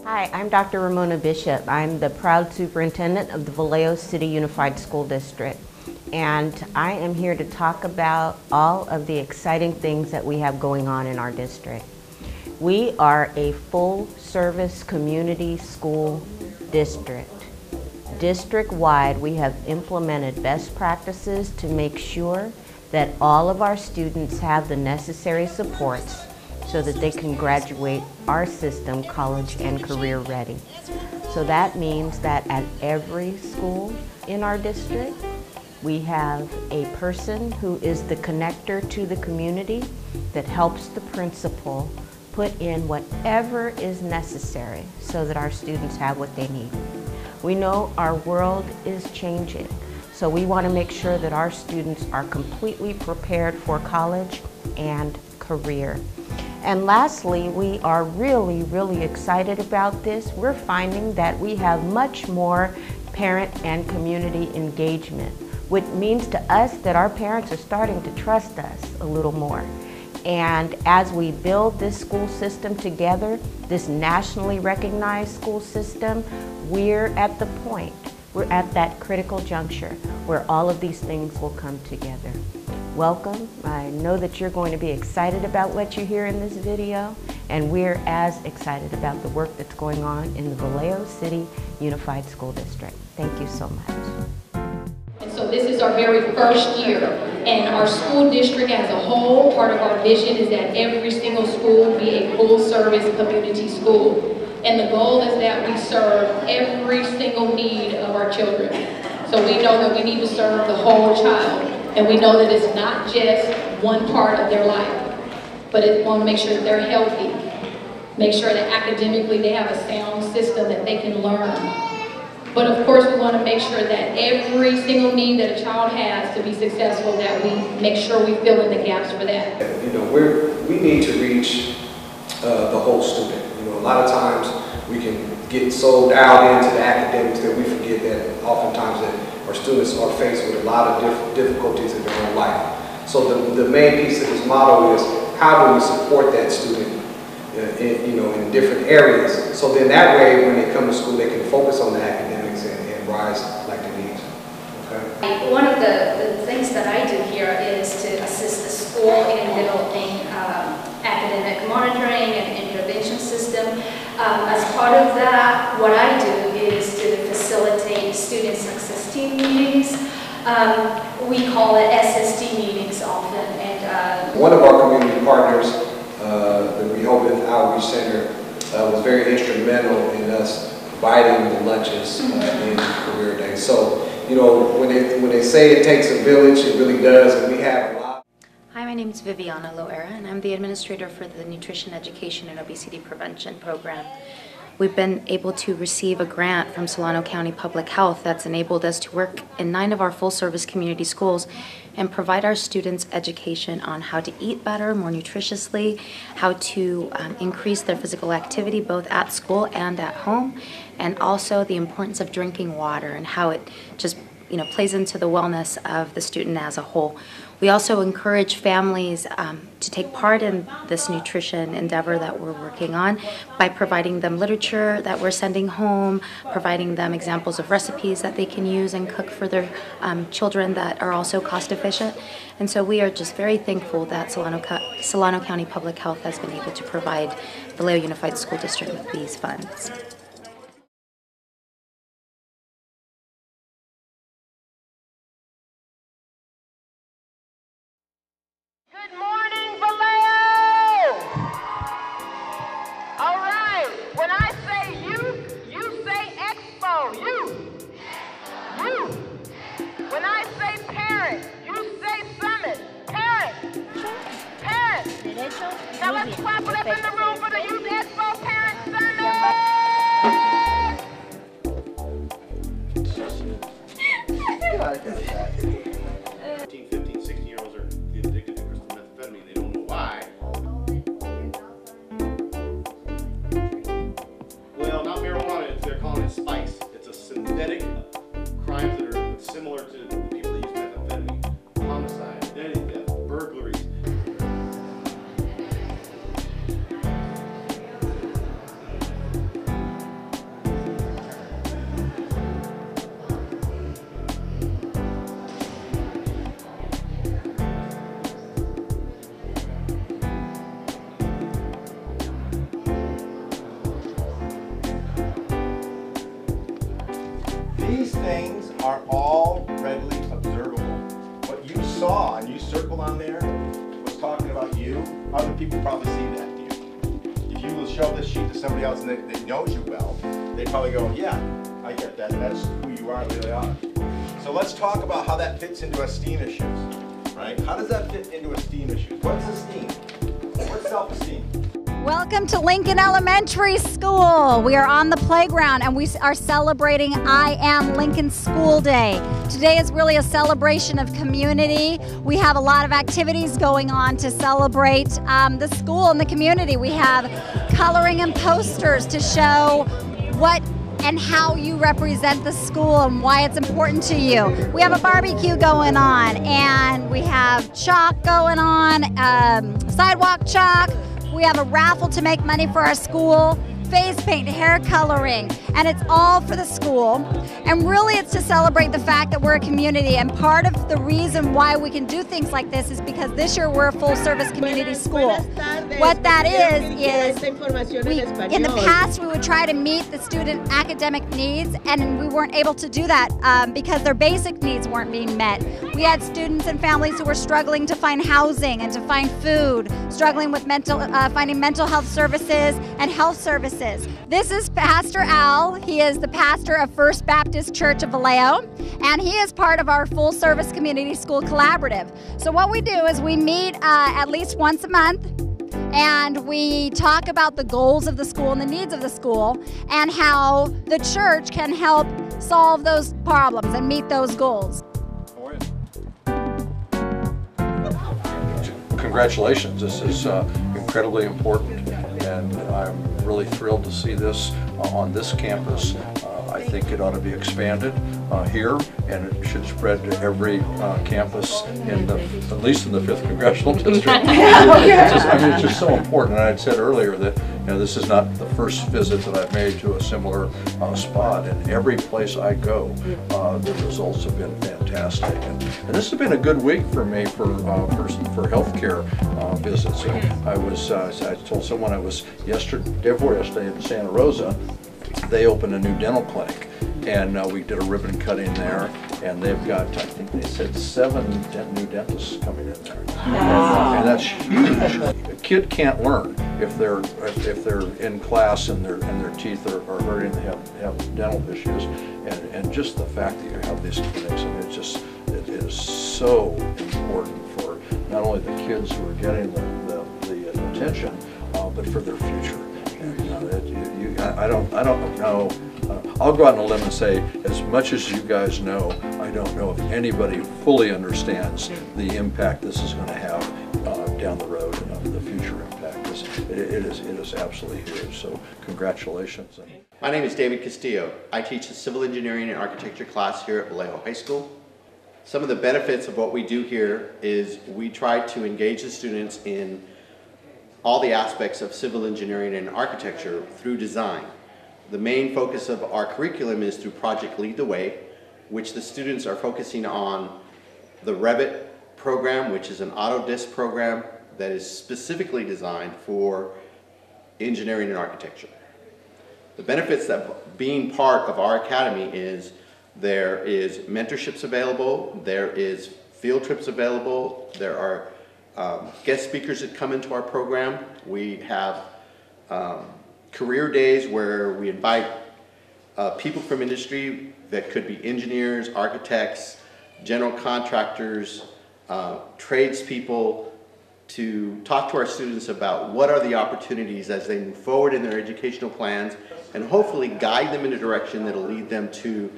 Hi, I'm Dr. Ramona Bishop. I'm the proud superintendent of the Vallejo City Unified School District. And I am here to talk about all of the exciting things that we have going on in our district. We are a full-service community school district. District-wide, we have implemented best practices to make sure that all of our students have the necessary supports so that they can graduate our system college and career ready. So that means that at every school in our district, we have a person who is the connector to the community that helps the principal put in whatever is necessary so that our students have what they need. We know our world is changing, so we want to make sure that our students are completely prepared for college and career. And lastly, we are really excited about this. We're finding that we have much more parent and community engagement, which means to us that our parents are starting to trust us a little more. And as we build this school system together, this nationally recognized school system, we're at the point, we're at that critical juncture where all of these things will come together. Welcome. I know that you're going to be excited about what you hear in this video, and we're as excited about the work that's going on in the Vallejo City Unified School District. Thank you so much. And so this is our very first year, and our school district as a whole, part of our vision is that every single school be a full-service community school. And the goal is that we serve every single need of our children. So we know that we need to serve the whole child. And we know that it's not just one part of their life, but we want to make sure that they're healthy, make sure that academically they have a sound system that they can learn. But of course we want to make sure that every single need that a child has to be successful, that we make sure we fill in the gaps for that. You know, we need to reach the whole student. You know, a lot of times we can get so dialed into the academics that we forget that oftentimes that our students are faced with a lot of difficulties in their own life. So the main piece of this model is how do we support that student in different areas, so then that way when they come to school they can focus on the academics and rise like they need to. Okay? One of the things that I do here is to assist the school in developing academic monitoring and intervention system. As part of that, what I do is to facilitate student success team meetings. We call it SST meetings often. And one of our community partners, the Rehoboth Outreach Center, was very instrumental in us providing the lunches in Career Day. So, you know, when they say it takes a village, it really does, and we have a lot. Hi, my name is Viviana Loera, and I'm the administrator for the Nutrition Education and Obesity Prevention Program. We've been able to receive a grant from Solano County Public Health that's enabled us to work in 9 of our full-service community schools and provide our students education on how to eat better, more nutritiously, how to increase their physical activity both at school and at home, and also the importance of drinking water and how it just plays into the wellness of the student as a whole. We also encourage families to take part in this nutrition endeavor that we're working on by providing them literature that we're sending home, providing them examples of recipes that they can use and cook for their children that are also cost efficient. And so we are just very thankful that Solano County Public Health has been able to provide Vallejo Unified School District with these funds. Good morning, Vallejo! All right, when I say youth, you say expo. Youth. Youth. When I say parent, you say summit. Parent. Parent. Now let's clap it up in the room for the Youth Expo Parent Summit! I get that. 15, 15, 16-year-olds are addicted to crystal methamphetamine. They don't know why. Well, not marijuana. They're calling it spice. It's a synthetic crimes that are similar to the people that use methamphetamine. Homicide, identity theft, burglaries. Other people probably see that to you. If you will show this sheet to somebody else that knows you well, they probably go, yeah, I get that. That's who you are, really are. So let's talk about how that fits into esteem issues, right? How does that fit into esteem issues? What's esteem? What's self-esteem? Welcome to Lincoln Elementary School. We are on the playground and we are celebrating I Am Lincoln School Day. Today is really a celebration of community. We have a lot of activities going on to celebrate the school and the community. We have coloring and posters to show what and how you represent the school and why it's important to you. We have a barbecue going on, and we have chalk going on, sidewalk chalk. We have a raffle to make money for our school, face paint, hair coloring, and it's all for the school. And really it's to celebrate the fact that we're a community, and part of the reason why we can do things like this is because this year we're a full service community school. What that is in the past we would try to meet the student academic needs, and we weren't able to do that because their basic needs weren't being met. We had students and families who were struggling to find housing and to find food, struggling with finding mental health services and health services. This is Pastor Al. He is the pastor of First Baptist Church of Vallejo, and he is part of our full service community school collaborative. So what we do is we meet at least once a month, and we talk about the goals of the school and the needs of the school and how the church can help solve those problems and meet those goals. Congratulations, this is incredibly important, and I'm really thrilled to see this on this campus. I think it ought to be expanded here, and it should spread to every campus at least in the 5th Congressional District. It's just so important. And I had said earlier that this is not the first visit that I've made to a similar spot, and every place I go, the results have been fantastic. And this has been a good week for me for healthcare visits. I told someone I was day before yesterday in Santa Rosa. They opened a new dental clinic, and we did a ribbon cutting there, and they've got, I think they said 7 new dentists coming in there. Wow. And that's huge. A kid can't learn if they're in class and their teeth are hurting, they have dental issues, and just the fact that you have these clinics, and it is so important for not only the kids who are getting the attention, but for their future. I don't know. I'll go out on a limb and say, as much as you guys know, I don't know if anybody fully understands the impact this is going to have down the road, the future impact. It is absolutely huge. So congratulations. My name is David Castillo. I teach the Civil Engineering and Architecture class here at Vallejo High School. Some of the benefits of what we do here is we try to engage the students in all the aspects of civil engineering and architecture through design. The main focus of our curriculum is through Project Lead the Way, which the students are focusing on the Revit program, which is an Autodesk program that is specifically designed for engineering and architecture. The benefits of being part of our academy is there is mentorships available, there is field trips available, there are guest speakers that come into our program. We have career days where we invite people from industry that could be engineers, architects, general contractors, tradespeople, to talk to our students about what are the opportunities as they move forward in their educational plans, and hopefully guide them in a direction that will lead them to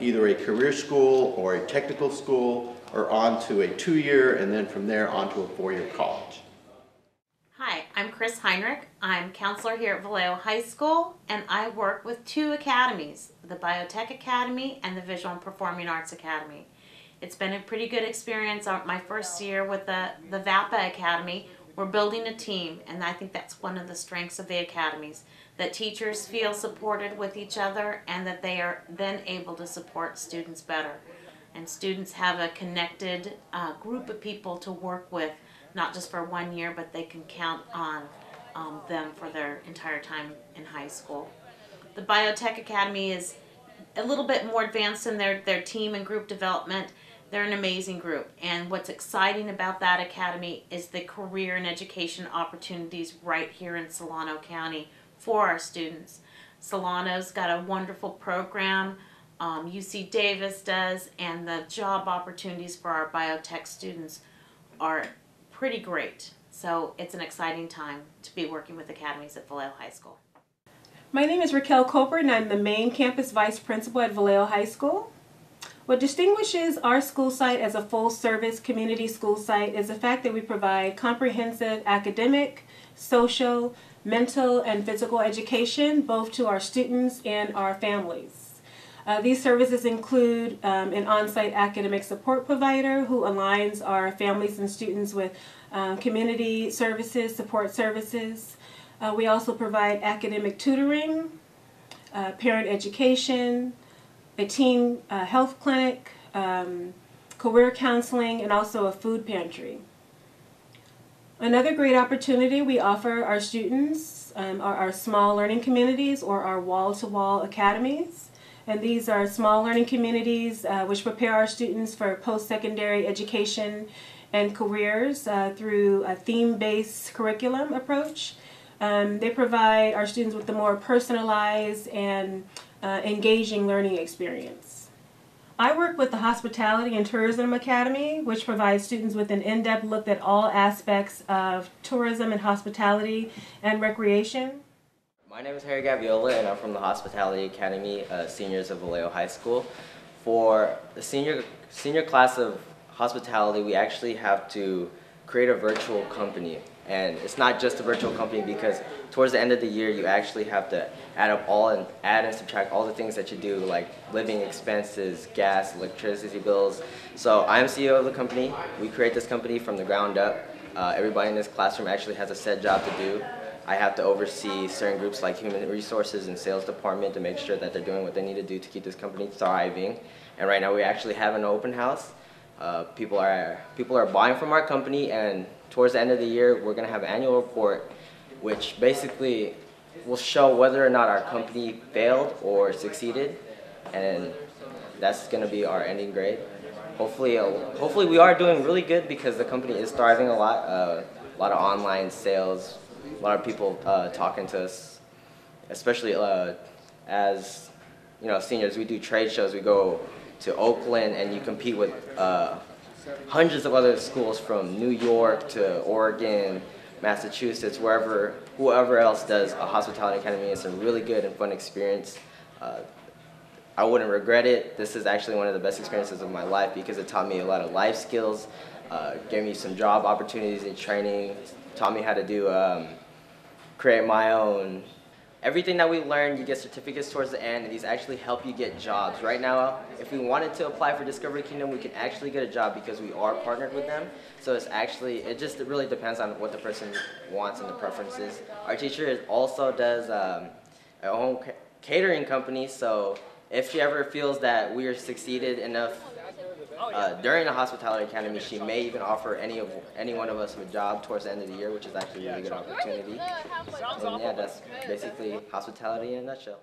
either a career school or a technical school, or on to a 2-year, and then from there on to a 4-year college. Hi, I'm Chris Heinrich. I'm counselor here at Vallejo High School, and I work with 2 academies, the Biotech Academy and the Visual and Performing Arts Academy. It's been a pretty good experience. My first year with the VAPA Academy, we're building a team, and I think that's one of the strengths of the academies, that teachers feel supported with each other and that they are then able to support students better. And students have a connected group of people to work with, not just for 1 year, but they can count on them for their entire time in high school. The Biotech Academy is a little bit more advanced in their team and group development. They're an amazing group, and what's exciting about that academy is the career and education opportunities right here in Solano County for our students. Solano's got a wonderful program, UC Davis does, and the job opportunities for our biotech students are pretty great. So it's an exciting time to be working with Academies at Vallejo High School. My name is Raquel Coper, and I'm the main campus vice principal at Vallejo High School. What distinguishes our school site as a full-service community school site is the fact that we provide comprehensive academic, social, mental, and physical education both to our students and our families. These services include an on-site academic support provider who aligns our families and students with community services, support services. We also provide academic tutoring, parent education, a teen health clinic, career counseling, and also a food pantry. Another great opportunity we offer our students are our small learning communities, or our wall-to-wall academies. And these are small learning communities which prepare our students for post-secondary education and careers through a theme-based curriculum approach. They provide our students with the more personalized and engaging learning experience. I work with the Hospitality and Tourism Academy, which provides students with an in-depth look at all aspects of tourism and hospitality and recreation. My name is Harry Gaviola, and I'm from the Hospitality Academy, seniors of Vallejo High School. For the senior class of hospitality, we actually have to create a virtual company. And it's not just a virtual company, because towards the end of the year you actually have to add and subtract all the things that you do, like living expenses, gas, electricity bills. So I'm CEO of the company. We create this company from the ground up. Everybody in this classroom actually has a set job to do. I have to oversee certain groups like human resources and sales department to make sure that they're doing what they need to do to keep this company thriving. And right now we actually have an open house. People are buying from our company, and towards the end of the year we're going to have an annual report which basically will show whether or not our company failed or succeeded, and that's going to be our ending grade. Hopefully we are doing really good, because the company is thriving a lot of online sales, a lot of people talking to us, especially as seniors. We do trade shows. We go to Oakland and you compete with hundreds of other schools from New York to Oregon, Massachusetts, whoever else does a hospitality academy. It's a really good and fun experience. I wouldn't regret it. This is actually one of the best experiences of my life, because it taught me a lot of life skills, gave me some job opportunities and training, taught me how to do create my own. Everything that we learned, you get certificates towards the end, and these actually help you get jobs. Right now, if we wanted to apply for Discovery Kingdom, we can actually get a job because we are partnered with them. So it really depends on what the person wants and the preferences. Our teacher also does a home catering company, so if she ever feels that we are succeeded enough during the Hospitality Academy, she may even offer any one of us a job towards the end of the year, which is actually a really good opportunity. And yeah, that's basically hospitality in a nutshell.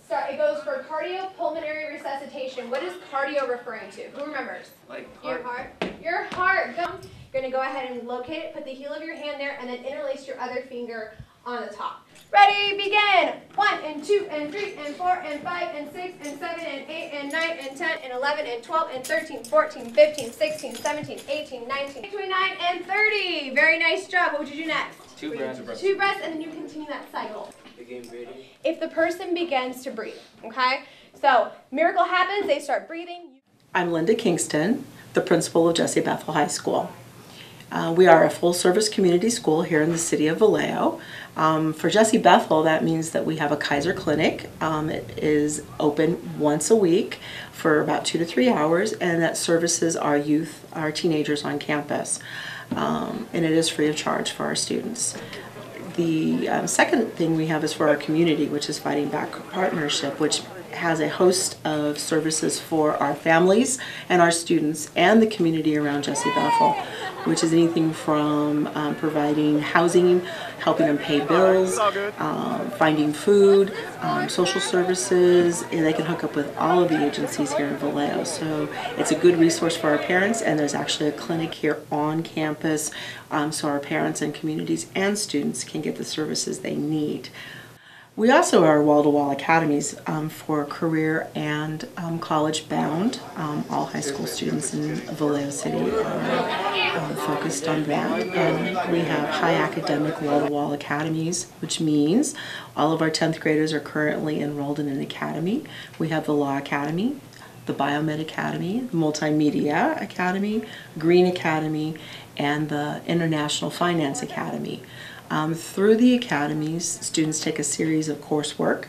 So it goes for cardiopulmonary resuscitation. What is cardio referring to? Who remembers? Like your heart. Your heart. You're going to go ahead and locate it, put the heel of your hand there, and then interlace your other finger on the top. Ready, begin! 1 and 2 and 3 and 4 and 5 and 6 and 7 and 8 and 9 and 10 and 11 and 12 and 13, 14, 15, 16, 17, 18, 19, 29 and 30. Very nice job. What would you do next? 2 breaths. 2 breaths, and then you continue that cycle. Begin breathing. If the person begins to breathe, okay? So, miracle happens, they start breathing. I'm Linda Kingston, the principal of Jesse Bethel High School. We are a full-service community school here in the city of Vallejo. For Jesse Bethel, that means that we have a Kaiser Clinic. It is open once a week for about 2 to 3 hours, and that services our youth, our teenagers on campus. And it is free of charge for our students. The second thing we have is for our community, which is Fighting Back Partnership, which has a host of services for our families and our students and the community around Jesse Bethel, which is anything from providing housing, helping them pay bills, finding food, social services, and they can hook up with all of the agencies here in Vallejo. So it's a good resource for our parents, and there's actually a clinic here on campus so our parents and communities and students can get the services they need. We also are wall-to-wall academies for career and college-bound. All high school students in Vallejo City are focused on that. We have high academic wall-to-wall academies, which means all of our 10th graders are currently enrolled in an academy. We have the Law Academy, the Biomed Academy, the Multimedia Academy, Green Academy, and the International Finance Academy. Through the academies, students take a series of coursework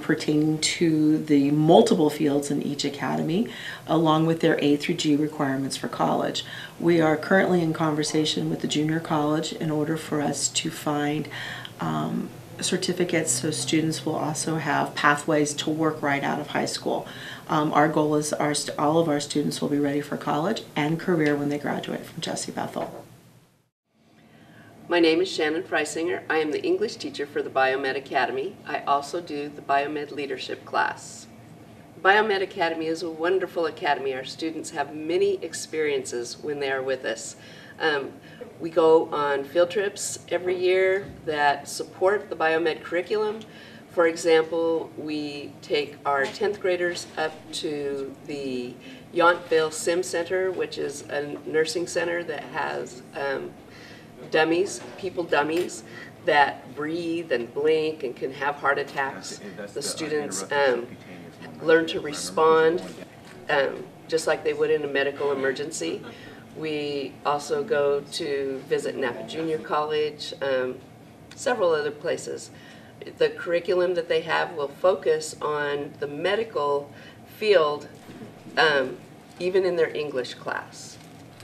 pertaining to the multiple fields in each academy, along with their A through G requirements for college. We are currently in conversation with the junior college in order for us to find certificates so students will also have pathways to work right out of high school. Our goal is all of our students will be ready for college and career when they graduate from Jesse Bethel. My name is Shannon Freisinger. I am the English teacher for the Biomed Academy. I also do the Biomed Leadership class. Biomed Academy is a wonderful academy. Our students have many experiences when they are with us. We go on field trips every year that support the Biomed curriculum. For example, we take our 10th graders up to the Yountville Sim Center, which is a nursing center that has dummies, people dummies that breathe and blink and can have heart attacks. The students learn to respond just like they would in a medical emergency. We also go to visit Napa Junior College, several other places. The curriculum that they have will focus on the medical field, even in their English class.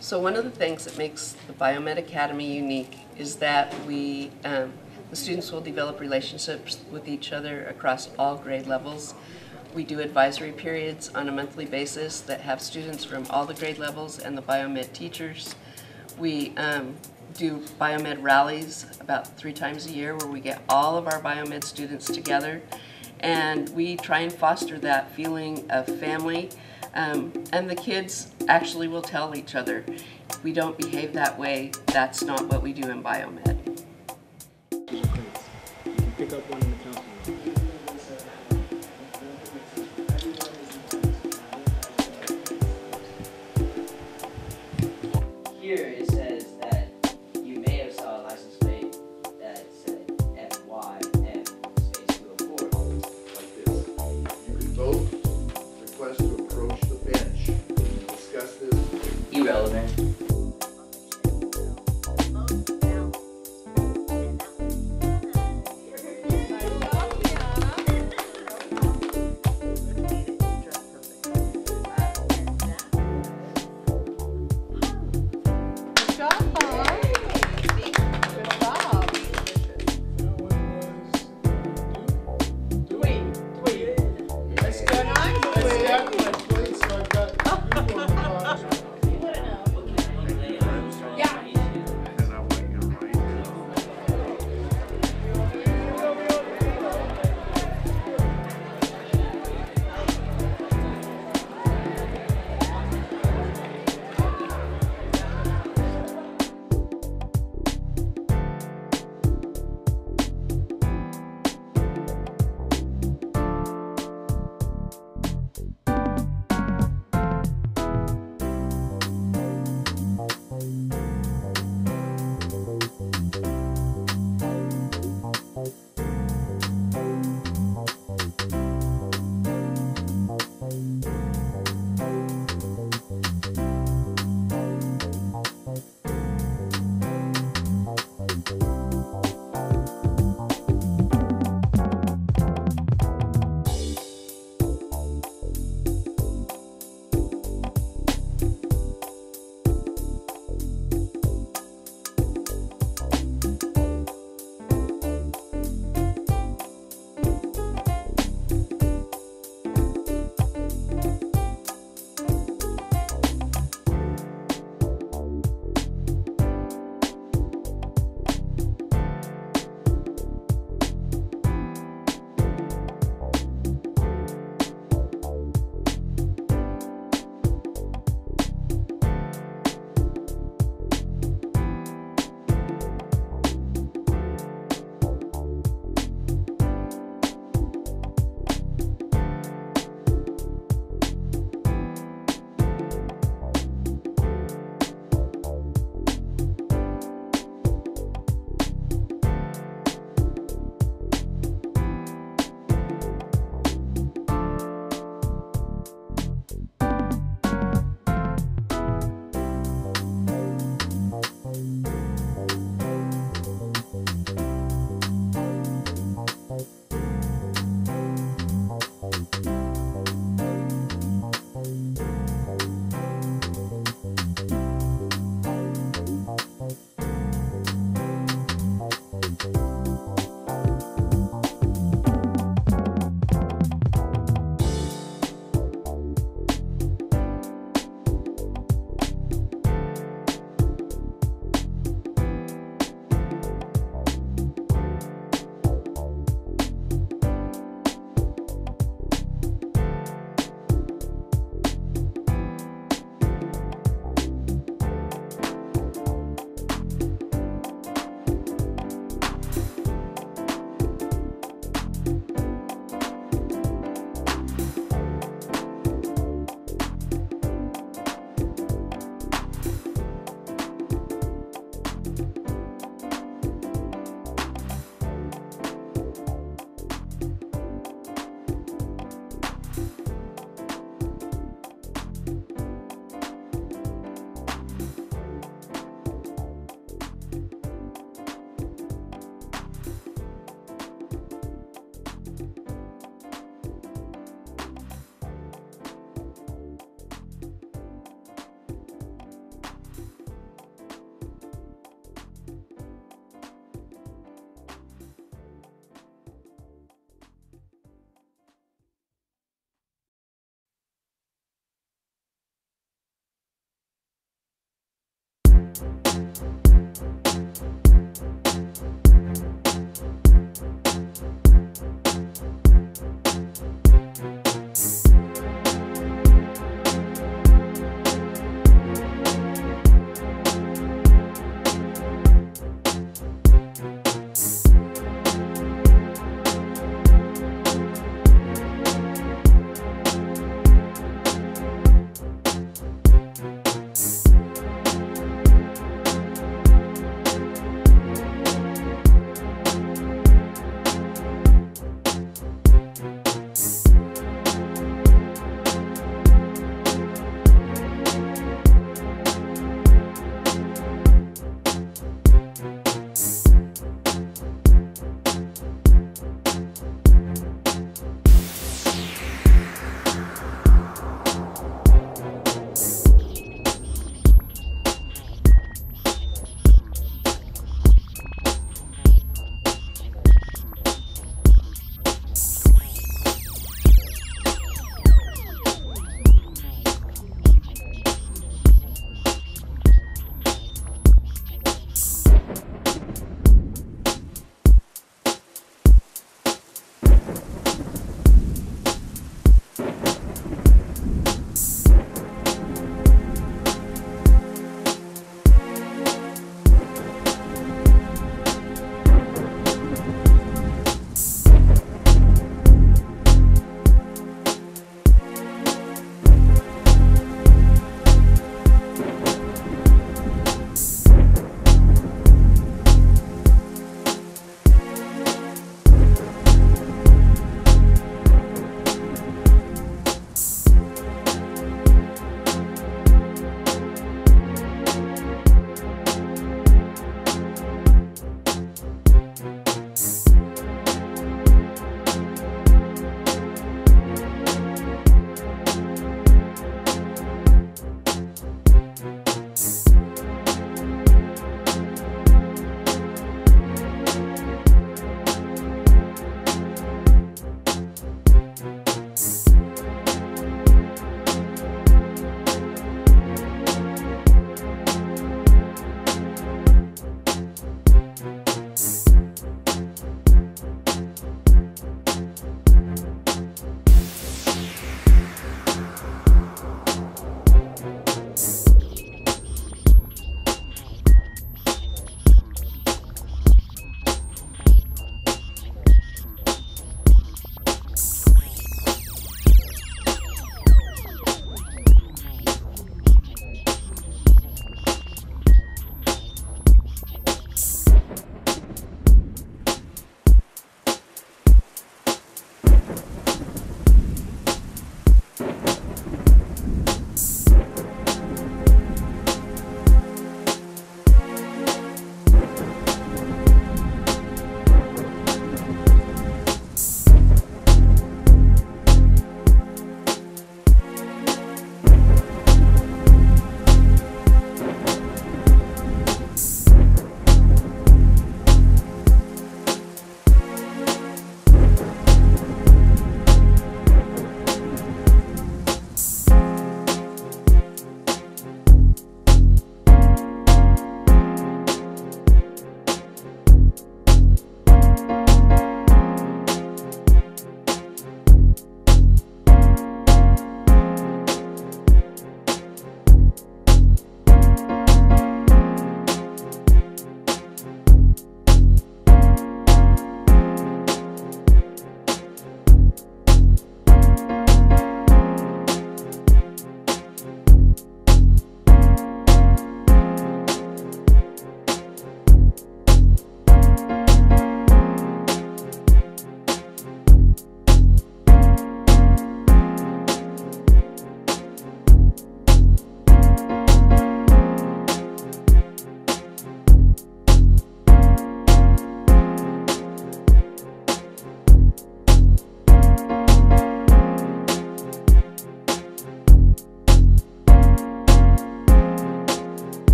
So one of the things that makes the Biomed Academy unique is that the students will develop relationships with each other across all grade levels. We do advisory periods on a monthly basis that have students from all the grade levels and the biomed teachers. We do biomed rallies about 3 times a year where we get all of our biomed students together, and we try and foster that feeling of family. And the kids actually will tell each other, if we don't behave that way, that's not what we do in biomed. You can pick up one